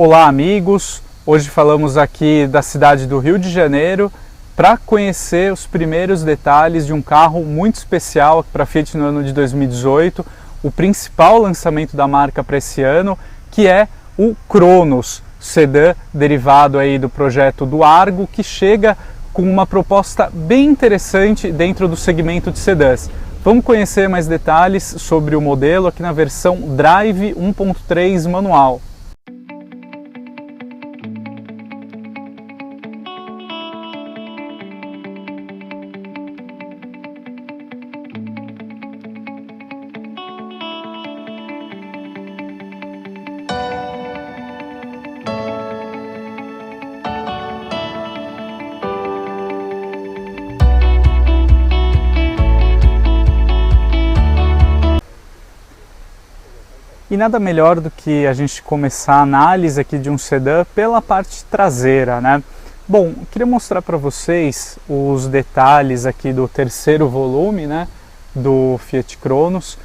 Olá amigos, hoje falamos aqui da cidade do Rio de Janeiro para conhecer os primeiros detalhes de um carro muito especial para a Fiat no ano de 2018, o principal lançamento da marca para esse ano, que é o Cronos, sedã derivado aí do projeto do Argo, que chega com uma proposta bem interessante dentro do segmento de sedãs. Vamos conhecer mais detalhes sobre o modelo aqui na versão Drive 1.3 manual. E nada melhor do que a gente começar a análise aqui de um sedã pela parte traseira, né? Bom, queria mostrar para vocês os detalhes aqui do terceiro volume, né, do Fiat Cronos.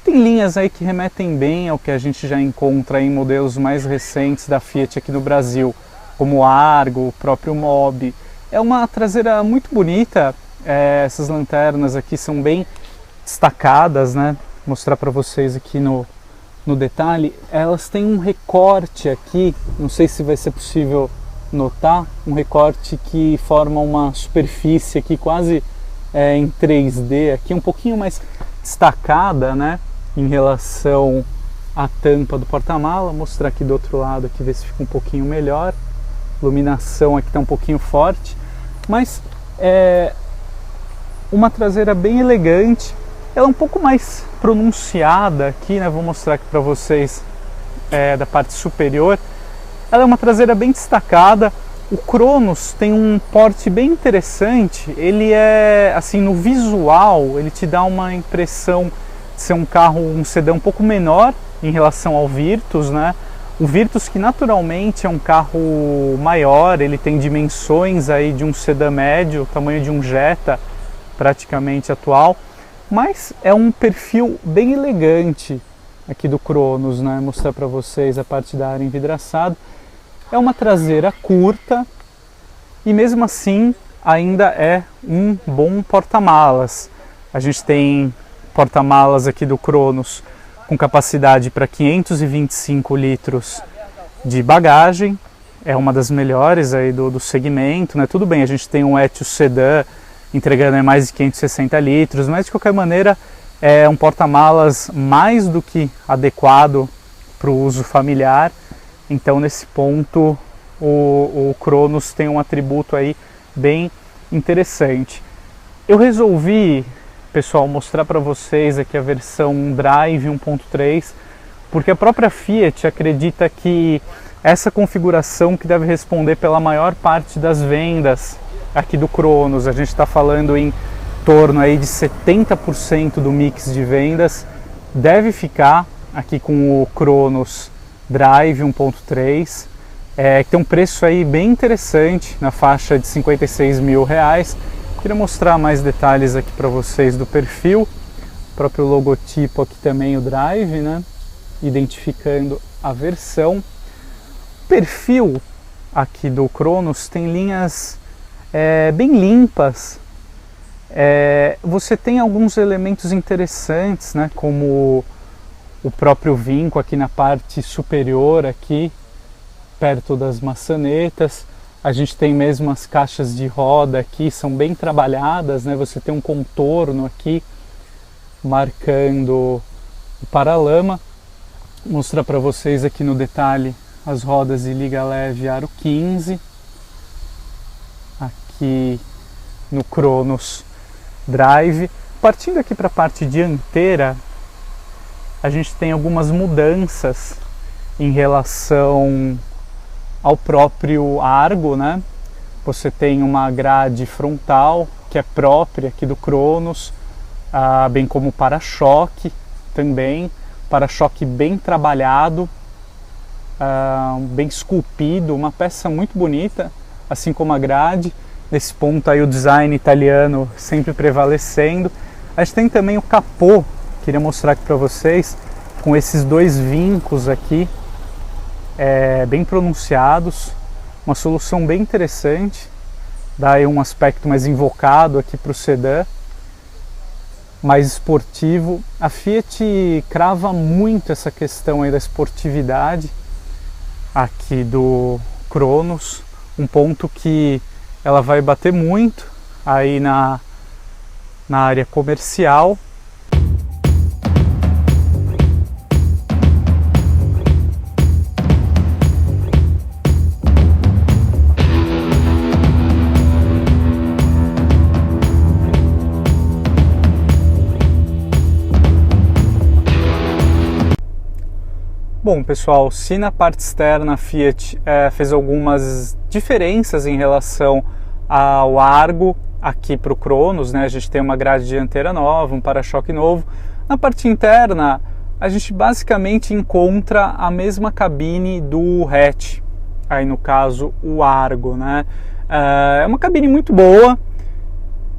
Tem linhas aí que remetem bem ao que a gente já encontra em modelos mais recentes da Fiat aqui no Brasil, como o Argo, o próprio Mobi. É uma traseira muito bonita, essas lanternas aqui são bem destacadas, né? Vou mostrar para vocês aqui no detalhe, elas têm um recorte aqui, não sei se vai ser possível notar, um recorte que forma uma superfície aqui quase em 3D, aqui um pouquinho mais destacada, né, em relação à tampa do porta-mala. Vou mostrar aqui do outro lado, aqui, ver se fica um pouquinho melhor. A iluminação aqui está um pouquinho forte, mas é uma traseira bem elegante. Ela é um pouco mais pronunciada aqui, né? Vou mostrar aqui para vocês da parte superior. Ela é uma traseira bem destacada. O Cronos tem um porte bem interessante. Ele é, assim, no visual, ele te dá uma impressão de ser um carro, um sedã um pouco menor em relação ao Virtus, né? O Virtus, que naturalmente é um carro maior, ele tem dimensões aí de um sedã médio, tamanho de um Jetta praticamente atual. Mas é um perfil bem elegante aqui do Cronos, né? Vou mostrar para vocês a parte da área envidraçada. É uma traseira curta e mesmo assim ainda é um bom porta-malas. A gente tem porta-malas aqui do Cronos com capacidade para 525 litros de bagagem. É uma das melhores aí do segmento, né? Tudo bem, a gente tem um Etios sedã entregando mais de 560 litros, mas de qualquer maneira é um porta-malas mais do que adequado para o uso familiar. Então nesse ponto o Cronos tem um atributo aí bem interessante. Eu resolvi, pessoal, mostrar para vocês aqui a versão Drive 1.3, porque a própria Fiat acredita que essa configuração que deve responder pela maior parte das vendas aqui do Cronos. A gente está falando em torno aí de 70% do mix de vendas deve ficar aqui com o Cronos Drive 1.3, que tem um preço aí bem interessante, na faixa de R$56 mil. Queria mostrar mais detalhes aqui para vocês do perfil, o próprio logotipo aqui também, o Drive, né, identificando a versão. O perfil aqui do Cronos tem linhas bem limpas. Você tem alguns elementos interessantes, né, como o próprio vinco aqui na parte superior, aqui perto das maçanetas. A gente tem mesmo as caixas de roda aqui, são bem trabalhadas, né? Você tem um contorno aqui marcando o paralama. Vou mostrar para vocês aqui no detalhe as rodas de liga leve aro 15. Aqui no Cronos Drive. Partindo aqui para a parte dianteira, a gente tem algumas mudanças em relação ao próprio Argo, né? Você tem uma grade frontal que é própria aqui do Cronos, bem como o para-choque também, para-choque bem trabalhado, bem esculpido, uma peça muito bonita, assim como a grade. Nesse ponto aí o design italiano sempre prevalecendo. A gente tem também o capô, queria mostrar aqui para vocês, com esses dois vincos aqui bem pronunciados, uma solução bem interessante, dá aí um aspecto mais invocado aqui para o sedã, mais esportivo. A Fiat crava muito essa questão aí da esportividade aqui do Cronos, um ponto que ela vai bater muito aí na área comercial. Bom, pessoal, se na parte externa a Fiat fez algumas diferenças em relação ao Argo aqui para o Cronos, né? A gente tem uma grade dianteira nova, um para-choque novo. Na parte interna, a gente basicamente encontra a mesma cabine do hatch, aí no caso o Argo, né? É uma cabine muito boa,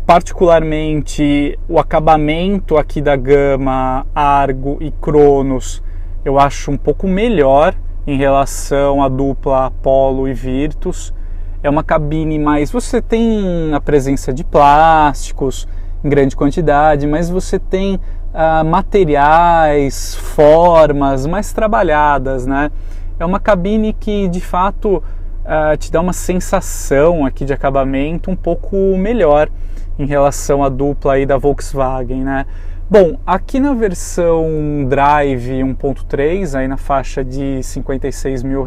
particularmente o acabamento aqui da gama Argo e Cronos eu acho um pouco melhor em relação à dupla Polo e Virtus. É uma cabine mais... Você tem a presença de plásticos em grande quantidade, mas você tem materiais, formas mais trabalhadas, né? É uma cabine que, de fato, te dá uma sensação aqui de acabamento um pouco melhor em relação à dupla aí da Volkswagen, né? Bom, aqui na versão Drive 1.3, aí na faixa de R$56 mil,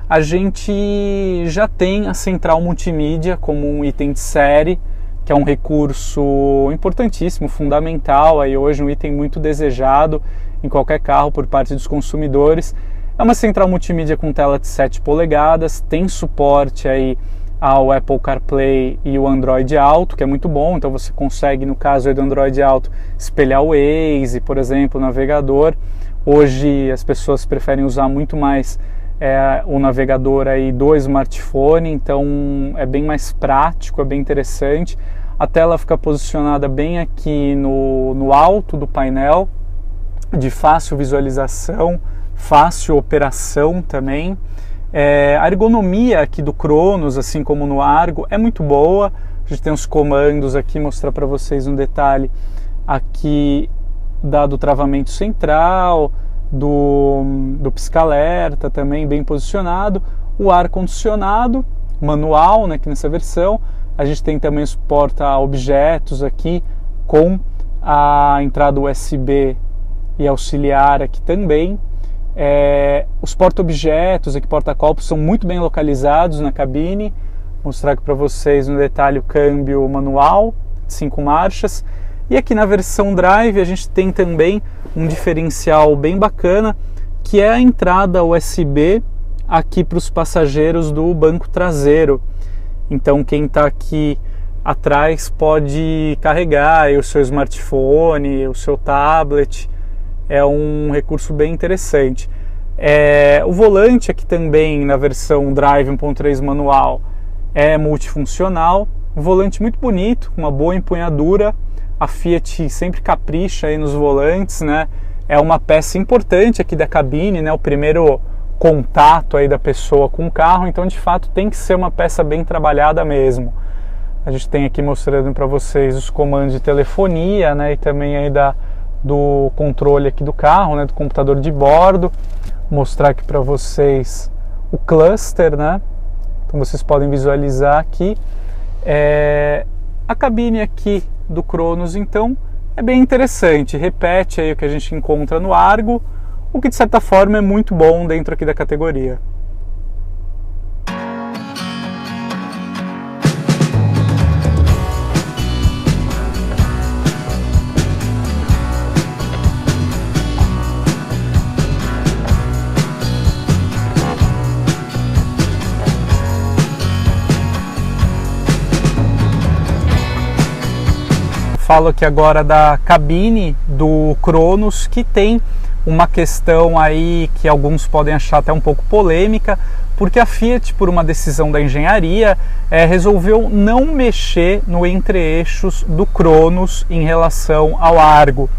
a gente já tem a central multimídia como um item de série, que é um recurso importantíssimo, fundamental, aí hoje um item muito desejado em qualquer carro por parte dos consumidores. É uma central multimídia com tela de 7 polegadas, tem suporte aí ao Apple CarPlay e o Android Auto, que é muito bom, então você consegue, no caso aí do Android Auto, espelhar o Waze, por exemplo, o navegador. Hoje as pessoas preferem usar muito mais o navegador aí do smartphone, então é bem mais prático, é bem interessante. A tela fica posicionada bem aqui no alto do painel, de fácil visualização, fácil operação também. A ergonomia aqui do Cronos, assim como no Argo, é muito boa. A gente tem os comandos aqui, mostrar para vocês um detalhe aqui do travamento central, do pisca-alerta também bem posicionado, o ar-condicionado manual, né, aqui nessa versão. A gente tem também os porta-objetos aqui com a entrada USB e auxiliar aqui também. Os porta-objetos, aqui porta-copos, são muito bem localizados na cabine. Vou mostrar aqui para vocês no detalhe o câmbio manual de 5 marchas. E aqui na versão Drive a gente tem também um diferencial bem bacana, que é a entrada USB aqui para os passageiros do banco traseiro. Então quem está aqui atrás pode carregar o seu smartphone, o seu tablet. É um recurso bem interessante. O volante aqui também na versão Drive 1.3 manual é multifuncional. Um volante muito bonito, com uma boa empunhadura. A Fiat sempre capricha aí nos volantes, né? É uma peça importante aqui da cabine, né? O primeiro contato aí da pessoa com o carro, então de fato tem que ser uma peça bem trabalhada mesmo. A gente tem aqui mostrando para vocês os comandos de telefonia, né? E também aí do controle aqui do carro, né, do computador de bordo. Mostrar aqui para vocês o cluster, né? Então vocês podem visualizar aqui. A cabine aqui do Cronos, então, é bem interessante. Repete aí o que a gente encontra no Argo, o que de certa forma é muito bom dentro aqui da categoria. Falo aqui agora da cabine do Cronos, que tem uma questão aí que alguns podem achar até um pouco polêmica, porque a Fiat, por uma decisão da engenharia, resolveu não mexer no entre-eixos do Cronos em relação ao Argo.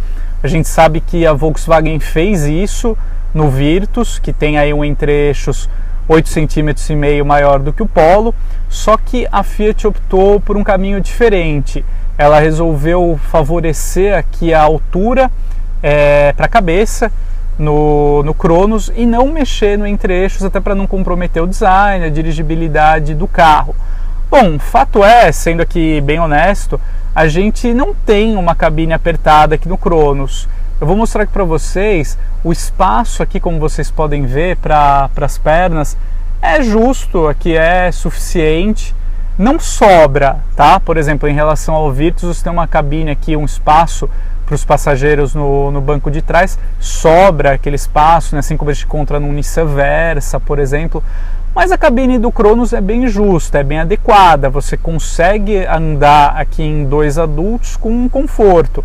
A gente sabe que a Volkswagen fez isso no Virtus, que tem aí um entre-eixos 8,5 cm maior do que o Polo, só que a Fiat optou por um caminho diferente. Ela resolveu favorecer aqui a altura para a cabeça no Cronos e não mexer no entre-eixos, até para não comprometer o design, a dirigibilidade do carro. Bom, fato é, sendo aqui bem honesto, a gente não tem uma cabine apertada aqui no Cronos. Eu vou mostrar aqui para vocês o espaço aqui, como vocês podem ver, para as pernas é justo, aqui é suficiente, não sobra, tá? Por exemplo, em relação ao Virtus, você tem uma cabine aqui, um espaço para os passageiros no banco de trás, sobra aquele espaço, né? Assim como a gente encontra no Nissan Versa, por exemplo. Mas a cabine do Cronos é bem justa, é bem adequada, você consegue andar aqui em 2 adultos com conforto.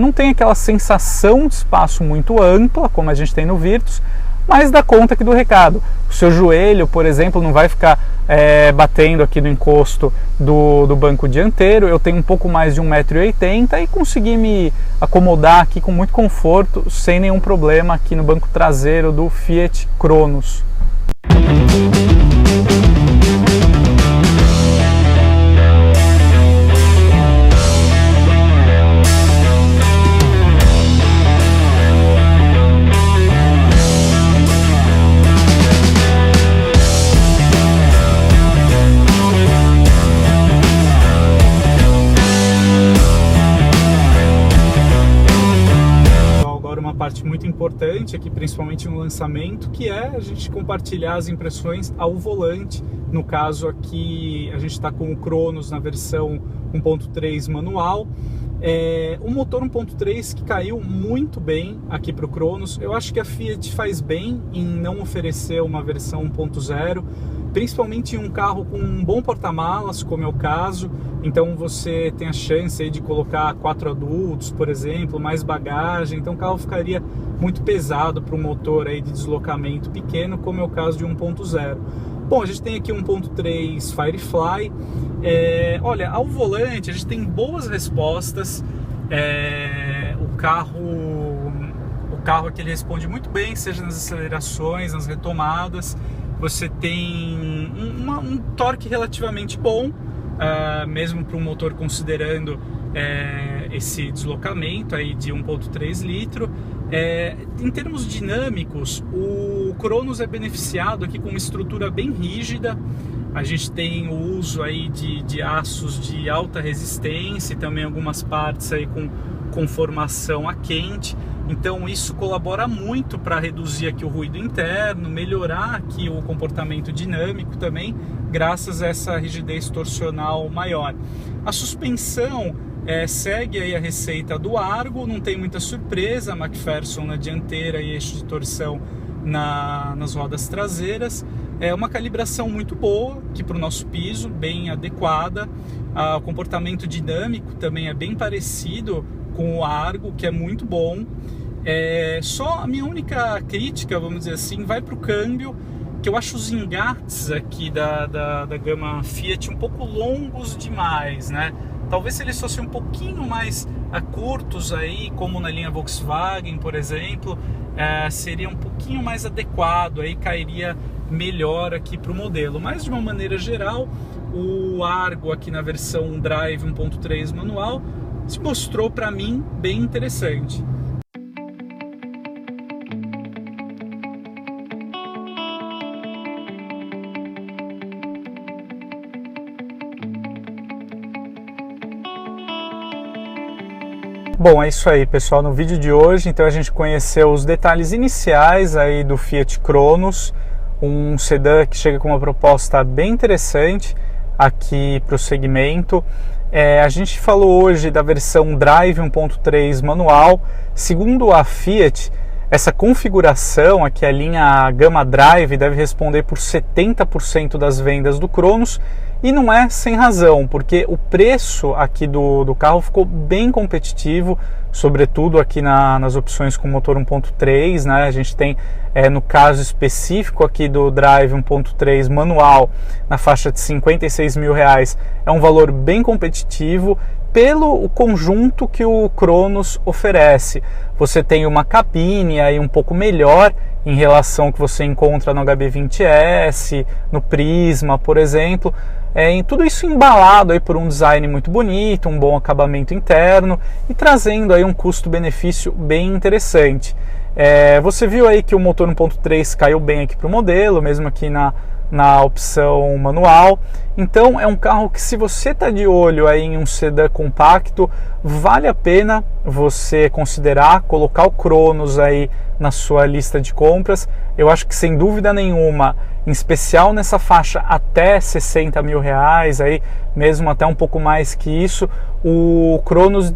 Não tem aquela sensação de espaço muito ampla, como a gente tem no Virtus, mas dá conta aqui do recado. O seu joelho, por exemplo, não vai ficar batendo aqui no encosto do banco dianteiro. Eu tenho um pouco mais de 1,80 m e consegui me acomodar aqui com muito conforto, sem nenhum problema aqui no banco traseiro do Fiat Cronos. Parte muito importante aqui, principalmente no lançamento, que é a gente compartilhar as impressões ao volante. No caso aqui a gente está com o Cronos na versão 1.3 manual, o motor 1.3 que caiu muito bem aqui para o Cronos. Eu acho que a Fiat faz bem em não oferecer uma versão 1.0, principalmente em um carro com um bom porta-malas, como é o caso. Então você tem a chance aí de colocar 4 adultos, por exemplo, mais bagagem. Então o carro ficaria muito pesado para um motor aí de deslocamento pequeno, como é o caso de 1.0. Bom, a gente tem aqui 1.3 Firefly. Olha, ao volante a gente tem boas respostas. O carro aqui ele responde muito bem, seja nas acelerações, nas retomadas. Você tem um torque relativamente bom, mesmo para um motor considerando esse deslocamento aí de 1.3 litro. Em termos dinâmicos, o Cronos é beneficiado aqui com uma estrutura bem rígida. A gente tem o uso aí de aços de alta resistência e também algumas partes aí com formação a quente. Então isso colabora muito para reduzir aqui o ruído interno, melhorar aqui o comportamento dinâmico também, graças a essa rigidez torsional maior. A suspensão segue aí a receita do Argo, não tem muita surpresa, McPherson na dianteira e eixo de torção nas rodas traseiras. É uma calibração muito boa aqui para o nosso piso, bem adequada. O comportamento dinâmico também é bem parecido com o Argo, que é muito bom. Só a minha única crítica, vamos dizer assim, vai para o câmbio, que eu acho os engates aqui da gama Fiat um pouco longos demais, né? Talvez se eles fossem um pouquinho mais curtos aí, como na linha Volkswagen, por exemplo, seria um pouquinho mais adequado, aí cairia melhor aqui para o modelo. Mas de uma maneira geral, o Argo aqui na versão Drive 1.3 manual se mostrou para mim bem interessante. Bom, é isso aí, pessoal. No vídeo de hoje, então, a gente conheceu os detalhes iniciais aí do Fiat Cronos, um sedã que chega com uma proposta bem interessante aqui para o segmento. A gente falou hoje da versão Drive 1.3 manual. Segundo a Fiat, essa configuração aqui, a linha Gama Drive, deve responder por 70% das vendas do Cronos. E não é sem razão, porque o preço aqui do carro ficou bem competitivo, sobretudo aqui nas opções com motor 1.3, né? A gente tem, no caso específico aqui do Drive 1.3 manual, na faixa de R$56 mil, é um valor bem competitivo, pelo conjunto que o Cronos oferece. Você tem uma cabine aí um pouco melhor em relação ao que você encontra no HB20S, no Prisma, por exemplo. Tudo isso embalado aí por um design muito bonito, um bom acabamento interno e trazendo aí um custo-benefício bem interessante. Você viu aí que o motor 1.3 caiu bem aqui para o modelo, mesmo aqui na opção manual. Então é um carro que, se você está de olho aí em um sedã compacto, vale a pena você considerar colocar o Cronos aí na sua lista de compras. Eu acho que, sem dúvida nenhuma, em especial nessa faixa até 60 mil reais, aí, mesmo até um pouco mais que isso, o Cronos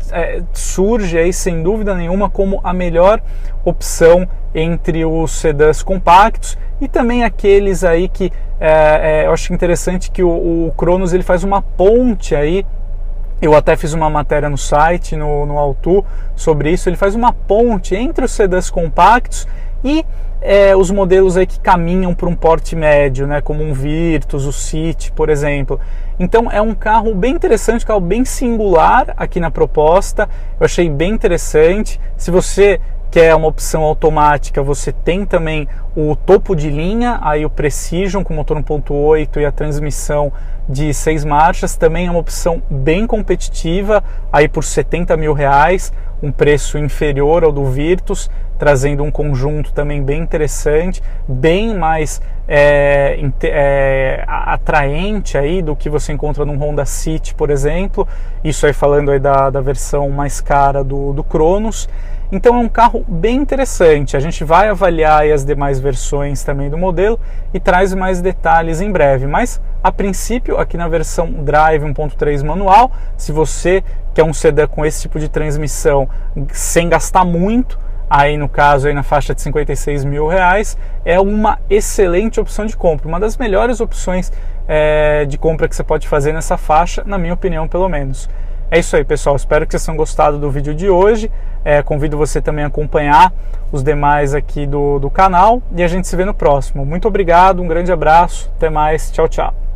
surge aí sem dúvida nenhuma como a melhor opção entre os sedãs compactos, e também aqueles aí que eu acho interessante que o Cronos ele faz uma ponte aí. Eu até fiz uma matéria no site, no Auto, sobre isso. Ele faz uma ponte entre os sedãs compactos e os modelos aí que caminham para um porte médio, né, como um Virtus, o City, por exemplo. Então é um carro bem interessante, um carro bem singular aqui na proposta. Eu achei bem interessante. Se você quer uma opção automática, você tem também o topo de linha, aí o Precision com motor 1.8 e a transmissão de 6 marchas, também é uma opção bem competitiva, aí por 70 mil reais, um preço inferior ao do Virtus, trazendo um conjunto também bem interessante, bem mais atraente aí do que você encontra num Honda City, por exemplo. Isso aí falando aí da versão mais cara do Cronos. Então é um carro bem interessante. A gente vai avaliar aí as demais versões também do modelo e traz mais detalhes em breve. Mas, a princípio, aqui na versão Drive 1.3 manual, se você quer um sedã com esse tipo de transmissão sem gastar muito, aí no caso aí na faixa de 56 mil reais, é uma excelente opção de compra. Uma das melhores opções de compra que você pode fazer nessa faixa, na minha opinião, pelo menos. É isso aí, pessoal. Espero que vocês tenham gostado do vídeo de hoje. Convido você também a acompanhar os demais aqui do canal e a gente se vê no próximo. Muito obrigado, um grande abraço, até mais, tchau, tchau.